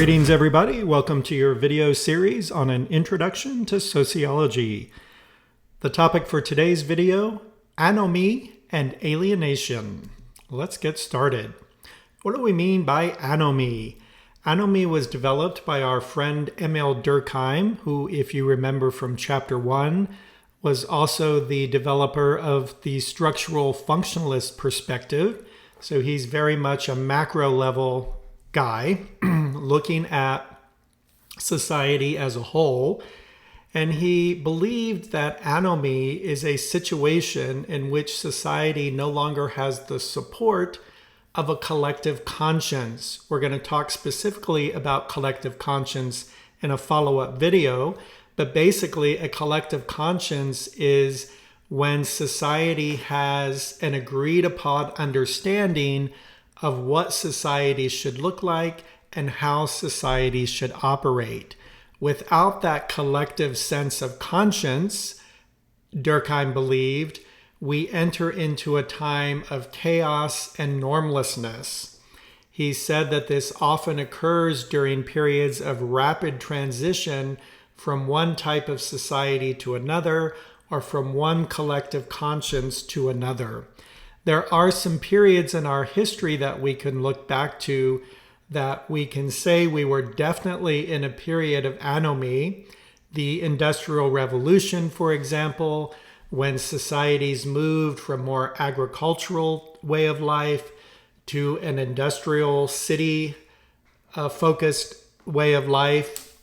Greetings, everybody. Welcome to your video series on an introduction to sociology. The topic for today's video, anomie and alienation. Let's get started. What do we mean by anomie? Anomie was developed by our friend Emile Durkheim, who, if you remember from chapter 1, was also the developer of the structural functionalist perspective. So he's very much a macro level guy looking at society as a whole. And he believed that anomie is a situation in which society no longer has the support of a collective conscience. We're going to talk specifically about collective conscience in a follow-up video, but basically a collective conscience is when society has an agreed upon understanding of what society should look like and how society should operate. Without that collective sense of conscience, Durkheim believed, we enter into a time of chaos and normlessness. He said that this often occurs during periods of rapid transition from one type of society to another, or from one collective conscience to another. There are some periods in our history that we can look back to that we can say we were definitely in a period of anomie. The Industrial Revolution, for example, when societies moved from more agricultural way of life to an industrial city focused way of life,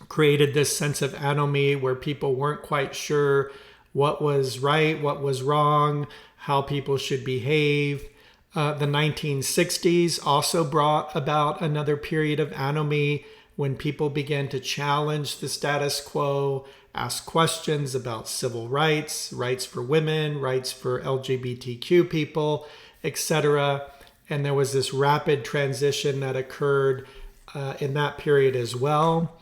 created this sense of anomie where people weren't quite sure what was right, what was wrong, how people should behave. The 1960s also brought about another period of anomie when people began to challenge the status quo, ask questions about civil rights, rights for women, rights for LGBTQ people, etc. And there was this rapid transition that occurred in that period as well.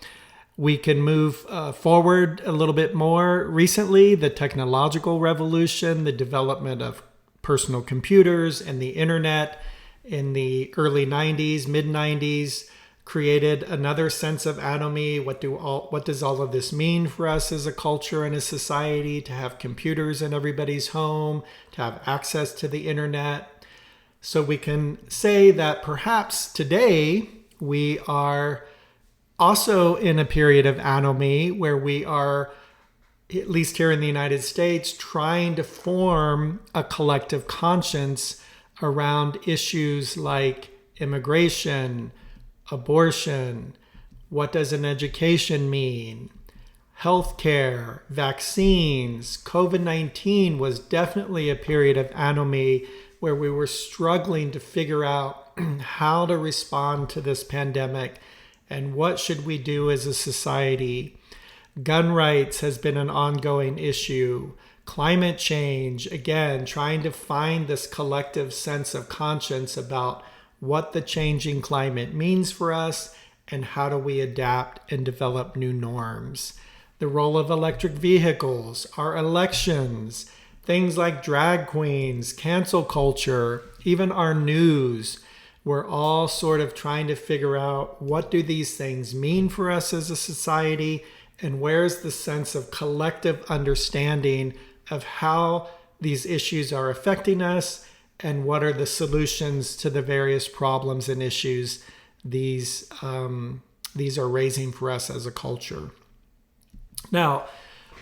We can move forward a little bit more recently, the technological revolution, the development of personal computers and the internet in the early 90s, mid 90s, created another sense of anomie. What does all of this mean for us as a culture and a society to have computers in everybody's home, to have access to the internet? So we can say that perhaps today we are also in a period of anomie where we are, at least here in the United States, trying to form a collective conscience around issues like immigration, abortion, what does an education mean, healthcare, vaccines. COVID-19 was definitely a period of anomie where we were struggling to figure out how to respond to this pandemic and what should we do as a society. Gun rights has been an ongoing issue. Climate change, again, trying to find this collective sense of conscience about what the changing climate means for us and how do we adapt and develop new norms. The role of electric vehicles, our elections, things like drag queens, cancel culture, even our news. We're all sort of trying to figure out what do these things mean for us as a society, and where's the sense of collective understanding of how these issues are affecting us and what are the solutions to the various problems and issues these are raising for us as a culture. Now,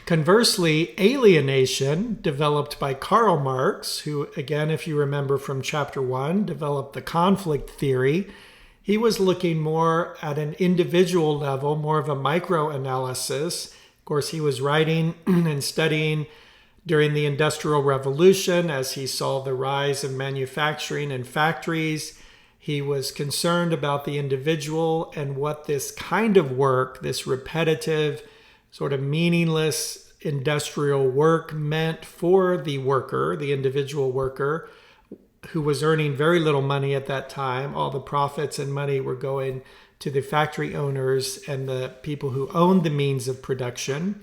conversely, alienation, developed by Karl Marx, who, again, if you remember from chapter 1, developed the conflict theory. He was looking more at an individual level, more of a micro-analysis. Of course, he was writing and studying during the Industrial Revolution as he saw the rise of manufacturing and factories. He was concerned about the individual and what this kind of work, this repetitive, sort of meaningless industrial work meant for the worker, the individual worker, who was earning very little money at that time. All the profits and money were going to the factory owners and the people who owned the means of production.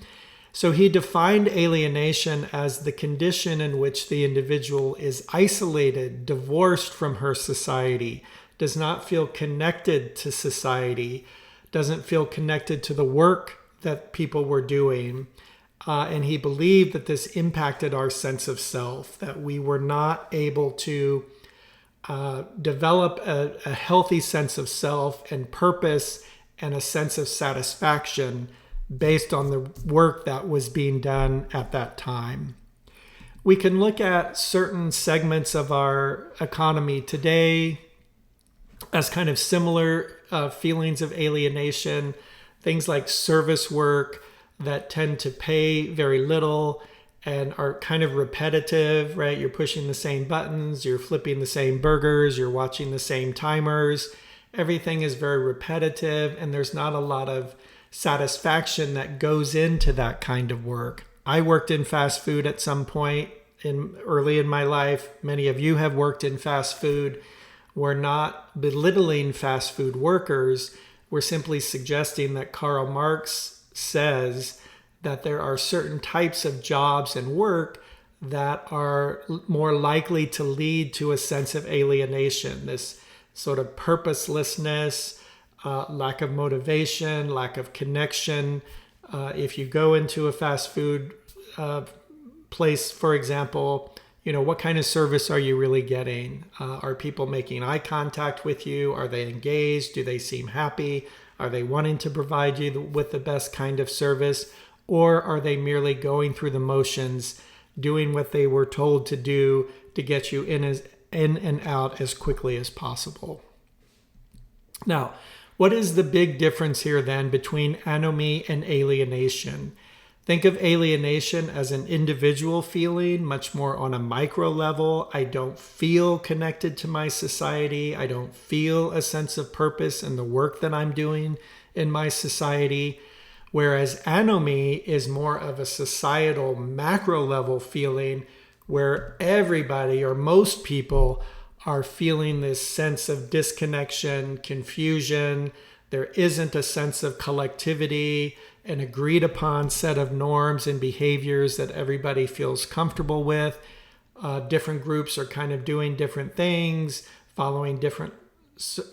So he defined alienation as the condition in which the individual is isolated, divorced from her society, does not feel connected to society, doesn't feel connected to the work that people were doing. And he believed that this impacted our sense of self, that we were not able to develop a healthy sense of self and purpose and a sense of satisfaction based on the work that was being done at that time. We can look at certain segments of our economy today as kind of similar feelings of alienation, things like service work that tend to pay very little and are kind of repetitive, right? You're pushing the same buttons, you're flipping the same burgers, you're watching the same timers. Everything is very repetitive, and there's not a lot of satisfaction that goes into that kind of work. I worked in fast food at some point early in my life. Many of you have worked in fast food. We're not belittling fast food workers. We're simply suggesting that Karl Marx says that there are certain types of jobs and work that are more likely to lead to a sense of alienation, this sort of purposelessness, lack of motivation, lack of connection. If you go into a fast food place, for example, what kind of service are you really getting? Are people making eye contact with you? Are they engaged? Do they seem happy? Are they wanting to provide you with the best kind of service? Or are they merely going through the motions, doing what they were told to do to get you in and out as quickly as possible? Now, what is the big difference here then between anomie and alienation? Think of alienation as an individual feeling, much more on a micro level. I don't feel connected to my society. I don't feel a sense of purpose in the work that I'm doing in my society. Whereas anomie is more of a societal macro level feeling where everybody or most people are feeling this sense of disconnection, confusion. There isn't a sense of collectivity, an agreed upon set of norms and behaviors that everybody feels comfortable with. Different groups are kind of doing different things, following different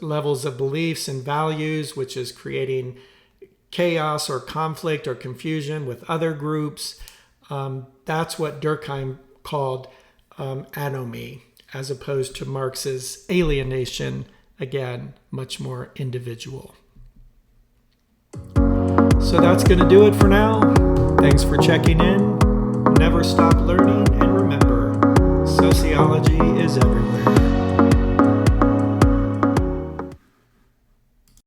levels of beliefs and values, which is creating chaos or conflict or confusion with other groups. That's what Durkheim called anomie, as opposed to Marx's alienation, again, much more individual. So that's going to do it for now. Thanks for checking in. Never stop learning, and remember, sociology is everywhere.